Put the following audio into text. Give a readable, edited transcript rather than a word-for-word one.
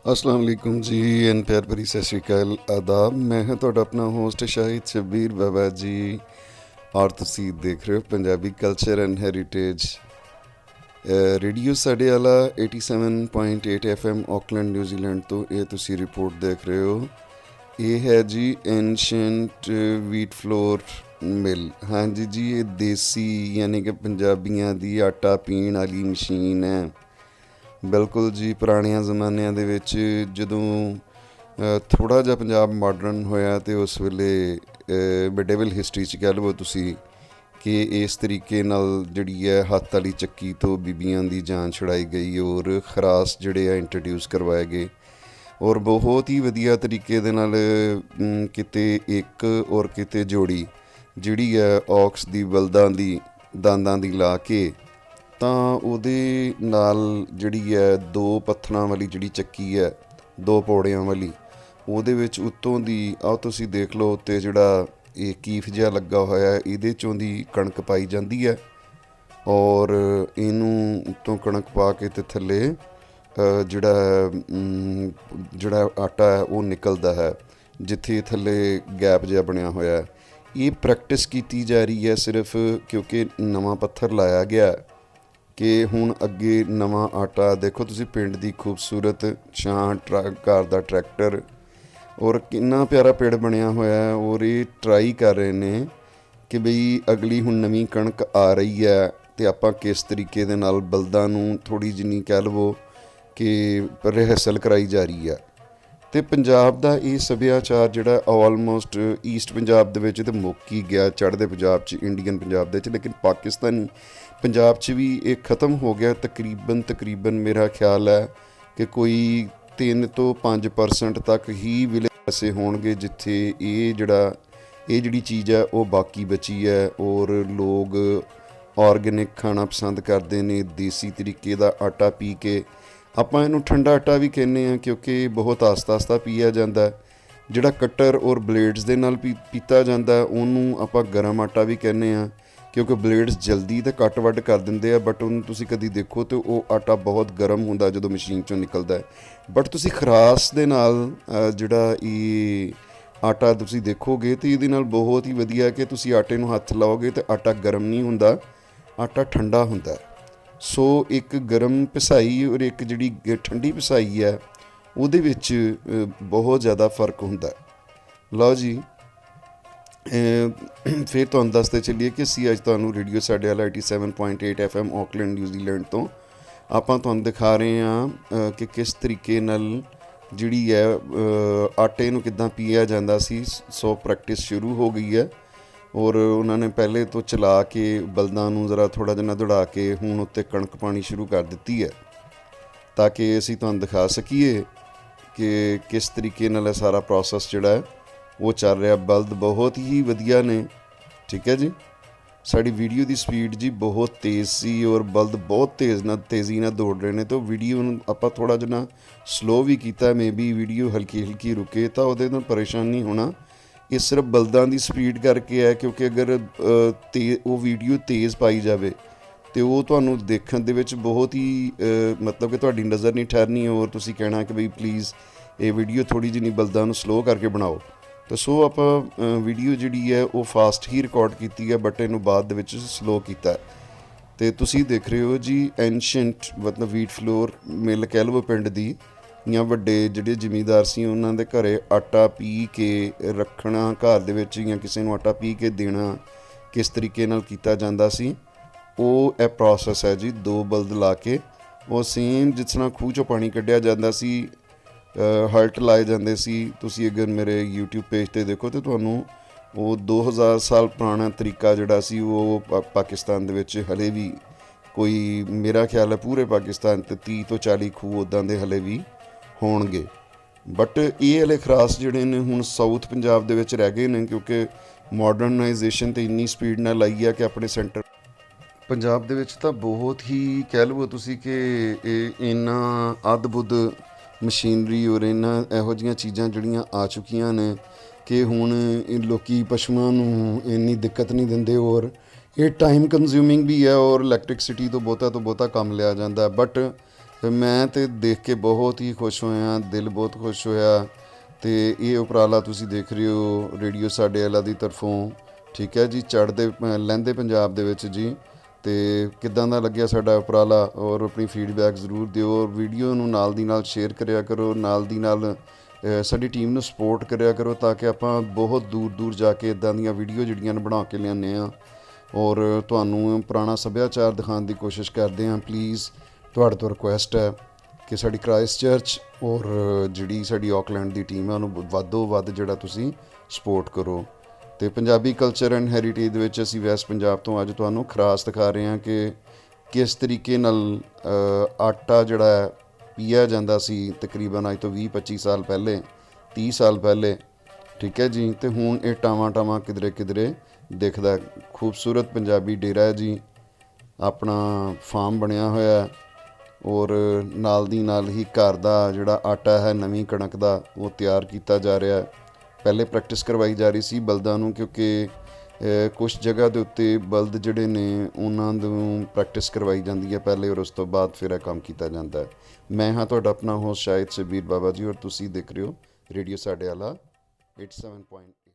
अस्सलाम वालेकुम जी एंड प्यार भरी सत श्री अकाल आदाब। मैं ਹਾਂ ਤੁਹਾਡਾ ਆਪਣਾ ਹੋਸਟ ਸ਼ਾਹਿਦ ਸ਼ਬੀਰ ਬਾਬਾ ਜੀ ਔਰ ਤੁਸੀਂ ਦੇਖ ਰਹੇ ਹੋ Punjabi culture and heritage radio ਸਾਡੇ ਵਾਲਾ 87.8 FM ਆਕਲੈਂਡ ਨਿਊਜ਼ੀਲੈਂਡ ਤੋਂ ਇਹ ਤੁਸੀਂ ਰਿਪੋਰਟ ਦੇਖ ਰਹੇ ਹੋ। ਇਹ ਹੈ ਜੀ ਐਂਸ਼ੀਐਂਟ ਵੀਟ ਫਲੋਰ ਮਿਲ। ਹਾਂਜੀ ਜੀ, ਇਹ ਦੇਸੀ ਯਾਨੀ ਕਿ ਪੰਜਾਬੀਆਂ ਦੀ ਆਟਾ ਪੀਣ ਵਾਲੀ ਮਸ਼ੀਨ ਹੈ। ਬਿਲਕੁਲ ਜੀ, ਪੁਰਾਣਿਆਂ ਜ਼ਮਾਨਿਆਂ ਦੇ ਵਿੱਚ ਜਦੋਂ ਥੋੜ੍ਹਾ ਜਿਹਾ ਪੰਜਾਬ ਮਾਡਰਨ ਹੋਇਆ ਅਤੇ ਉਸ ਵੇਲੇ ਮਿਡੇਵਲ ਹਿਸਟਰੀ 'ਚ ਕਹਿ ਲਵੋ ਤੁਸੀਂ ਕਿ ਇਸ ਤਰੀਕੇ ਨਾਲ ਜਿਹੜੀ ਹੈ ਹੱਥ ਵਾਲੀ ਚੱਕੀ ਤੋਂ ਬੀਬੀਆਂ ਦੀ ਜਾਨ ਛੁਡਾਈ ਗਈ ਔਰ ਖਰਾਸ ਜਿਹੜੇ ਆ ਇੰਟਰੋਡਿਊਸ ਕਰਵਾਏ ਗਏ ਔਰ ਬਹੁਤ ਹੀ ਵਧੀਆ ਤਰੀਕੇ ਦੇ ਨਾਲ ਕਿਤੇ ਇੱਕ ਔਰ ਕਿਤੇ ਜੋੜੀ ਜਿਹੜੀ ਹੈ ਔਕਸ ਦੀ ਬਲਦਾਂ ਦੀ ਦੰਦਾਂ ਦੀ ਲਾ ਕੇ ਤਾਂ ਉਹਦੇ ਨਾਲ ਜਿਹੜੀ ਹੈ ਦੋ ਪੱਥਰਾਂ ਵਾਲੀ ਜਿਹੜੀ ਚੱਕੀ ਹੈ, ਦੋ ਪੌੜਿਆਂ ਵਾਲੀ, ਉਹਦੇ ਵਿੱਚ ਉੱਤੋਂ ਦੀ ਆਹ ਤੁਸੀਂ ਦੇਖ ਲਓ ਉੱਤੇ ਜਿਹੜਾ ਇਹ ਕੀਫ ਜਿਹਾ ਲੱਗਾ ਹੋਇਆ ਇਹਦੇ 'ਚੋਂ ਦੀ ਕਣਕ ਪਾਈ ਜਾਂਦੀ ਹੈ ਔਰ ਇਹਨੂੰ ਉੱਤੋਂ ਕਣਕ ਪਾ ਕੇ ਅਤੇ ਥੱਲੇ ਜਿਹੜਾ ਆਟਾ ਹੈ ਉਹ ਨਿਕਲਦਾ ਹੈ ਜਿੱਥੇ ਥੱਲੇ ਗੈਪ ਜਿਹਾ ਬਣਿਆ ਹੋਇਆ। ਇਹ ਪ੍ਰੈਕਟਿਸ ਕੀਤੀ ਜਾ ਰਹੀ ਹੈ ਸਿਰਫ ਕਿਉਂਕਿ ਨਵਾਂ ਪੱਥਰ ਲਾਇਆ ਗਿਆ ਕਿ ਹੁਣ ਅੱਗੇ ਨਵਾਂ ਆਟਾ ਦੇਖੋ ਤੁਸੀਂ, ਪਿੰਡ ਦੀ ਖੂਬਸੂਰਤ ਛਾਂ, ਘਰ ਦਾ ਟਰੈਕਟਰ ਔਰ ਕਿੰਨਾ ਪਿਆਰਾ ਪਿੰਡ ਬਣਿਆ ਹੋਇਆ ਔਰ ਇਹ ਟਰਾਈ ਕਰ ਰਹੇ ਨੇ ਕਿ ਬਈ ਅਗਲੀ ਹੁਣ ਨਵੀਂ ਕਣਕ ਆ ਰਹੀ ਹੈ ਅਤੇ ਆਪਾਂ ਕਿਸ ਤਰੀਕੇ ਦੇ ਨਾਲ ਬਲਦਾਂ ਨੂੰ ਥੋੜ੍ਹੀ ਜਿੰਨੀ ਕਹਿ ਲਵੋ ਕਿ ਰਿਹਰਸਲ ਕਰਾਈ ਜਾ ਰਹੀ ਹੈ। ਅਤੇ ਪੰਜਾਬ ਦਾ ਇਹ ਸੱਭਿਆਚਾਰ ਜਿਹੜਾ ਆਲਮੋਸਟ ਈਸਟ ਪੰਜਾਬ ਦੇ ਵਿੱਚ ਤਾਂ ਮੁੱਕ ਹੀ ਗਿਆ, ਚੜ੍ਹਦੇ ਪੰਜਾਬ 'ਚ, ਇੰਡੀਅਨ ਪੰਜਾਬ ਦੇ 'ਚ, ਲੇਕਿਨ ਪਾਕਿਸਤਾਨੀ ਪੰਜਾਬ 'ਚ ਵੀ ਇਹ ਖ਼ਤਮ ਹੋ ਗਿਆ ਤਕਰੀਬਨ ਮੇਰਾ ਖਿਆਲ ਹੈ ਕਿ ਕੋਈ 3 ਤੋਂ 5% ਤੱਕ ਹੀ ਵਿਲੇਜ ਐਸੇ ਹੋਣਗੇ ਜਿੱਥੇ ਇਹ ਜਿਹੜੀ ਚੀਜ਼ ਹੈ ਉਹ ਬਾਕੀ ਬਚੀ ਹੈ ਔਰ ਲੋਕ ਆਰਗੈਨਿਕ ਖਾਣਾ ਪਸੰਦ ਕਰਦੇ ਨੇ, ਦੇਸੀ ਤਰੀਕੇ ਦਾ ਆਟਾ ਪੀ ਕੇ। ਆਪਾਂ ਇਹਨੂੰ ਠੰਡਾ ਆਟਾ ਵੀ ਕਹਿੰਦੇ ਹਾਂ ਕਿਉਂਕਿ ਬਹੁਤ ਆਸਤਾ ਪੀਆ ਜਾਂਦਾ। ਜਿਹੜਾ ਕਟਰ ਔਰ ਬਲੇਡਸ ਦੇ ਨਾਲ ਪੀਤਾ ਜਾਂਦਾ ਉਹਨੂੰ ਆਪਾਂ ਗਰਮ ਆਟਾ ਵੀ ਕਹਿੰਦੇ ਹਾਂ ਕਿਉਂਕਿ ਬਲੇਡਸ ਜਲਦੀ ਤਾਂ ਕੱਟ ਵੱਢ ਕਰ ਦਿੰਦੇ ਆ, ਬਟ ਉਹਨੂੰ ਤੁਸੀਂ ਕਦੀ ਦੇਖੋ ਤਾਂ ਉਹ ਆਟਾ ਬਹੁਤ ਗਰਮ ਹੁੰਦਾ ਜਦੋਂ ਮਸ਼ੀਨ 'ਚੋਂ ਨਿਕਲਦਾ। ਬਟ ਤੁਸੀਂ ਖਰਾਸ ਦੇ ਨਾਲ ਜਿਹੜਾ ਇਹ ਆਟਾ ਤੁਸੀਂ ਦੇਖੋਗੇ ਤਾਂ ਇਹਦੇ ਨਾਲ ਬਹੁਤ ਹੀ ਵਧੀਆ ਕਿ ਤੁਸੀਂ ਆਟੇ ਨੂੰ ਹੱਥ ਲਾਓਗੇ ਤਾਂ ਆਟਾ ਗਰਮ ਨਹੀਂ ਹੁੰਦਾ, ਆਟਾ ਠੰਡਾ ਹੁੰਦਾ। ਸੋ ਇੱਕ ਗਰਮ ਪਿਸਾਈ ਔਰ ਇੱਕ ਜਿਹੜੀ ਠੰਡੀ ਪਿਸਾਈ ਹੈ ਉਹਦੇ ਵਿੱਚ ਬਹੁਤ ਜ਼ਿਆਦਾ ਫਰਕ ਹੁੰਦਾ। ਲਓ ਜੀ, ਫਿਰ ਤੁਹਾਨੂੰ ਦੱਸਦੇ ਚੱਲੀਏ ਕਿ ਅਸੀਂ ਅੱਜ ਤੁਹਾਨੂੰ ਰੇਡੀਓ ਸਾਡੇ ਵਾਲਾ 87.8 FM ਆਕਲੈਂਡ ਨਿਊਜ਼ੀਲੈਂਡ ਤੋਂ ਆਪਾਂ ਤੁਹਾਨੂੰ ਦਿਖਾ ਰਹੇ ਹਾਂ ਕਿ ਕਿਸ ਤਰੀਕੇ ਨਾਲ ਜਿਹੜੀ ਹੈ ਆਟੇ ਨੂੰ ਕਿੱਦਾਂ ਪੀਆ ਜਾਂਦਾ ਸੀ। ਸੋ ਪ੍ਰੈਕਟਿਸ ਸ਼ੁਰੂ ਹੋ ਗਈ ਹੈ ਔਰ ਉਹਨਾਂ ਨੇ ਪਹਿਲੇ ਤੋਂ ਚਲਾ ਕੇ ਬਲਦਾਂ ਨੂੰ ਜ਼ਰਾ ਥੋੜ੍ਹਾ ਜਿਹਾ ਦੌੜਾ ਕੇ ਹੁਣ ਉੱਤੇ ਕਣਕ ਪਾਉਣੀ ਸ਼ੁਰੂ ਕਰ ਦਿੱਤੀ ਹੈ ਤਾਂ ਕਿ ਅਸੀਂ ਤੁਹਾਨੂੰ ਦਿਖਾ ਸਕੀਏ ਕਿ ਕਿਸ ਤਰੀਕੇ ਨਾਲ ਇਹ ਸਾਰਾ ਪ੍ਰੋਸੈਸ ਜਿਹੜਾ ਹੈ ਉਹ ਚੱਲ ਰਿਹਾ। ਬਲਦ ਬਹੁਤ ਹੀ ਵਧੀਆ ਨੇ, ਠੀਕ ਹੈ ਜੀ। ਸਾਡੀ ਵੀਡੀਓ ਦੀ ਸਪੀਡ ਜੀ ਬਹੁਤ ਤੇਜ਼ ਸੀ ਔਰ ਬਲਦ ਬਹੁਤ ਤੇਜ਼ੀ ਨਾਲ ਦੌੜ ਰਹੇ ਨੇ, ਤਾਂ ਵੀਡੀਓ ਨੂੰ ਆਪਾਂ ਥੋੜ੍ਹਾ ਜਿਹਾ ਸਲੋ ਵੀ ਕੀਤਾ। ਮੇਬੀ ਵੀਡੀਓ ਹਲਕੀ ਰੁਕੇ ਤਾਂ ਉਹਦੇ ਨਾਲ ਪਰੇਸ਼ਾਨ ਨਹੀਂ ਹੋਣਾ। ਇਹ ਸਿਰਫ ਬਲਦਾਂ ਦੀ ਸਪੀਡ ਕਰਕੇ ਹੈ ਕਿਉਂਕਿ ਅਗਰ ਉਹ ਵੀਡੀਓ ਤੇਜ਼ ਪਾਈ ਜਾਵੇ ਅਤੇ ਉਹ ਤੁਹਾਨੂੰ ਦੇਖਣ ਦੇ ਵਿੱਚ ਬਹੁਤ ਹੀ ਮਤਲਬ ਕਿ ਤੁਹਾਡੀ ਨਜ਼ਰ ਨਹੀਂ ਠਹਿਰਨੀ ਔਰ ਤੁਸੀਂ ਕਹਿਣਾ ਕਿ ਬਈ ਪਲੀਜ਼ ਇਹ ਵੀਡੀਓ ਥੋੜ੍ਹੀ ਜਿਹੀ ਬਲਦਾਂ ਨੂੰ ਸਲੋ ਕਰਕੇ ਬਣਾਓ। ਤਾਂ ਸੋ ਆਪਾਂ ਵੀਡੀਓ ਜਿਹੜੀ ਹੈ ਉਹ ਫਾਸਟ ਹੀ ਰਿਕਾਰਡ ਕੀਤੀ ਹੈ ਬਟ ਇਹਨੂੰ ਬਾਅਦ ਦੇ ਵਿੱਚ ਸਲੋ ਕੀਤਾ ਅਤੇ ਤੁਸੀਂ ਦੇਖ ਰਹੇ ਹੋ ਜੀ ਐਂਸ਼ੀਐਂਟ ਮਤਲਬ ਵੀਟ ਫਲੋਰ ਮਿਲ ਕਹਿ ਲਵੋ ਪਿੰਡ ਦੀ ਜਾਂ ਵੱਡੇ ਜਿਹੜੇ ਜ਼ਿਮੀਂਦਾਰ ਸੀ ਉਹਨਾਂ ਦੇ ਘਰ ਆਟਾ ਪੀ ਕੇ ਰੱਖਣਾ, ਘਰ ਦੇ ਵਿੱਚ ਜਾਂ ਕਿਸੇ ਨੂੰ ਆਟਾ ਪੀ ਕੇ ਦੇਣਾ ਕਿਸ ਤਰੀਕੇ ਨਾਲ ਕੀਤਾ ਜਾਂਦਾ ਸੀ ਉਹ ਇਹ ਪ੍ਰੋਸੈਸ ਹੈ ਜੀ। 2 ਬਲਦ ਲਾ ਕੇ ਉਹ ਸੇਮ ਜਿਸ ਤਰ੍ਹਾਂ ਖੂਹ 'ਚੋਂ ਪਾਣੀ ਕੱਢਿਆ ਜਾਂਦਾ ਸੀ, ਹਲਟ ਲਾਏ ਜਾਂਦੇ ਸੀ। ਤੁਸੀਂ ਅਗਰ ਮੇਰੇ YouTube ਪੇਜ 'ਤੇ ਦੇਖੋ ਤਾਂ ਤੁਹਾਨੂੰ ਉਹ 2000 ਸਾਲ ਪੁਰਾਣਾ ਤਰੀਕਾ ਜਿਹੜਾ ਸੀ ਉਹ ਪਾਕਿਸਤਾਨ ਦੇ ਵਿੱਚ ਹਲੇ ਵੀ ਕੋਈ ਮੇਰਾ ਖਿਆਲ ਹੈ ਪੂਰੇ ਪਾਕਿਸਤਾਨ 'ਤੇ 30 ਤੋਂ 40 ਖੂਹ ਉੱਦਾਂ ਦੇ ਹਲੇ ਵੀ ਹੋਣਗੇ। ਬਟ ਇਹ ਵਾਲੇ ਖਰਾਸ ਜਿਹੜੇ ਨੇ ਹੁਣ ਸਾਊਥ ਪੰਜਾਬ ਦੇ ਵਿੱਚ ਰਹਿ ਗਏ ਨੇ ਕਿਉਂਕਿ ਮਾਡਰਨਾਈਜੇਸ਼ਨ 'ਤੇ ਇੰਨੀ ਸਪੀਡ ਨਾਲ ਆਈ ਹੈ ਕਿ ਆਪਣੇ ਸੈਂਟਰ ਪੰਜਾਬ ਦੇ ਵਿੱਚ ਤਾਂ ਬਹੁਤ ਹੀ ਕਹਿ ਲਵੋ ਤੁਸੀਂ ਕਿ ਇਹ ਇੰਨਾ ਅੱਧ-ਬੁੱਧ ਮਸ਼ੀਨਰੀ ਔਰ ਇਹਨਾਂ ਇਹੋ ਜਿਹੀਆਂ ਚੀਜ਼ਾਂ ਜਿਹੜੀਆਂ ਆ ਚੁੱਕੀਆਂ ਨੇ ਕਿ ਹੁਣ ਲੋਕ ਪਸ਼ੂਆਂ ਨੂੰ ਇੰਨੀ ਦਿੱਕਤ ਨਹੀਂ ਦਿੰਦੇ ਔਰ ਇਹ ਟਾਈਮ ਕੰਜ਼ਿਊਮਿੰਗ ਵੀ ਹੈ ਔਰ ਇਲੈਕਟ੍ਰਿਕਸਿਟੀ ਤੋਂ ਬਹੁਤਾ ਕੰਮ ਲਿਆ ਜਾਂਦਾ। ਬਟ ਫਿਰ ਮੈਂ ਤੇ ਦੇਖ ਕੇ ਬਹੁਤ ਹੀ ਖੁਸ਼ ਹੋਇਆ, ਦਿਲ ਬਹੁਤ ਖੁਸ਼ ਹੋਇਆ। ਤੇ ਇਹ ਉਪਰਾਲਾ ਤੁਸੀਂ ਦੇਖ ਰਹੇ ਹੋ ਰੇਡੀਓ ਸਾਡੇ ਵਾਲਾ ਦੀ ਤਰਫੋਂ, ਠੀਕ ਹੈ ਜੀ, ਚੜ੍ਹਦੇ ਲਹਿੰਦੇ ਪੰਜਾਬ ਦੇ ਵਿੱਚ ਜੀ। ਤੇ ਕਿੱਦਾਂ ਦਾ ਲੱਗਿਆ ਸਾਡਾ ਉਪਰਾਲਾ, ਔਰ ਆਪਣੀ ਫੀਡਬੈਕ ਜ਼ਰੂਰ ਦਿਓ, ਔਰ ਵੀਡੀਓ ਨੂੰ ਨਾਲ ਦੀ ਨਾਲ ਸ਼ੇਅਰ ਕਰਿਆ ਕਰੋ, ਨਾਲ ਦੀ ਨਾਲ ਸਾਡੀ ਟੀਮ ਨੂੰ ਸਪੋਰਟ ਕਰਿਆ ਕਰੋ, ਤਾਂ ਕਿ ਆਪਾਂ ਬਹੁਤ ਦੂਰ ਦੂਰ ਜਾ ਕੇ ਇੱਦਾਂ ਦੀਆਂ ਵੀਡੀਓ ਜਿਹੜੀਆਂ ਨੇ ਬਣਾ ਕੇ ਲਿਆਉਂਦੇ ਹਾਂ, ਔਰ ਤੁਹਾਨੂੰ ਪੁਰਾਣਾ ਸੱਭਿਆਚਾਰ ਦਿਖਾਉਣ ਦੀ ਕੋਸ਼ਿਸ਼ ਕਰਦੇ ਹਾਂ। ਪਲੀਜ਼ ਤੁਹਾਡੇ ਤੋਂ ਰਿਕੁਐਸਟ ਹੈ ਕਿ ਸਾਡੀ ਕ੍ਰਾਈਸਟ ਚਰਚ ਔਰ ਜਿਹੜੀ ਸਾਡੀ ਆਕਲੈਂਡ ਦੀ ਟੀਮ ਹੈ ਉਹਨੂੰ ਵੱਧੋ ਵੱਧ ਜਿਹੜਾ ਤੁਸੀਂ ਸਪੋਰਟ ਕਰੋ। ਅਤੇ ਪੰਜਾਬੀ ਕਲਚਰ ਐਂਡ ਹੈਰੀਟੇਜ ਦੇ ਵਿੱਚ ਅਸੀਂ ਵੈਸਟ ਪੰਜਾਬ ਤੋਂ ਅੱਜ ਤੁਹਾਨੂੰ ਖਰਾਸ ਦਿਖਾ ਰਹੇ ਹਾਂ ਕਿ ਕਿਸ ਤਰੀਕੇ ਨਾਲ ਆਟਾ ਜਿਹੜਾ ਹੈ ਪੀਆ ਜਾਂਦਾ ਸੀ ਤਕਰੀਬਨ ਅੱਜ ਤੋਂ 20-25 ਸਾਲ ਪਹਿਲੇ, 30 ਸਾਲ ਪਹਿਲੇ, ਠੀਕ ਹੈ ਜੀ। ਅਤੇ ਹੁਣ ਇਹ ਟਾਵਾਂ ਟਾਵਾਂ ਕਿਧਰੇ ਕਿਧਰੇ ਦਿਖਦਾ। ਖੂਬਸੂਰਤ ਪੰਜਾਬੀ ਡੇਰਾ ਹੈ ਜੀ, ਆਪਣਾ ਫਾਰਮ ਬਣਿਆ ਹੋਇਆ, ਔਰ ਨਾਲ ਦੀ ਨਾਲ ਹੀ ਘਰ ਦਾ ਜਿਹੜਾ ਆਟਾ ਹੈ ਨਵੀਂ ਕਣਕ ਦਾ ਉਹ ਤਿਆਰ ਕੀਤਾ ਜਾ ਰਿਹਾ। ਪਹਿਲੇ ਪ੍ਰੈਕਟਿਸ ਕਰਵਾਈ ਜਾ ਰਹੀ ਸੀ ਬਲਦਾਂ ਨੂੰ, ਕਿਉਂਕਿ ਕੁਛ ਜਗ੍ਹਾ ਦੇ ਉੱਤੇ ਬਲਦ ਜਿਹੜੇ ਨੇ ਉਹਨਾਂ ਨੂੰ ਪ੍ਰੈਕਟਿਸ ਕਰਵਾਈ ਜਾਂਦੀ ਹੈ ਪਹਿਲੇ, ਔਰ ਉਸ ਤੋਂ ਬਾਅਦ ਫਿਰ ਇਹ ਕੰਮ ਕੀਤਾ ਜਾਂਦਾ ਹੈ। ਮੈਂ ਹਾਂ ਤੁਹਾਡਾ ਆਪਣਾ ਹੋਸਟ ਸ਼ਾਹਿਦ ਸ਼ਬੀਰ ਬਾਬਾ ਜੀ, ਔਰ ਤੁਸੀਂ ਦੇਖ ਰਹੇ ਹੋ ਰੇਡੀਓ ਸਾਡੇ ਵਾਲਾ 87.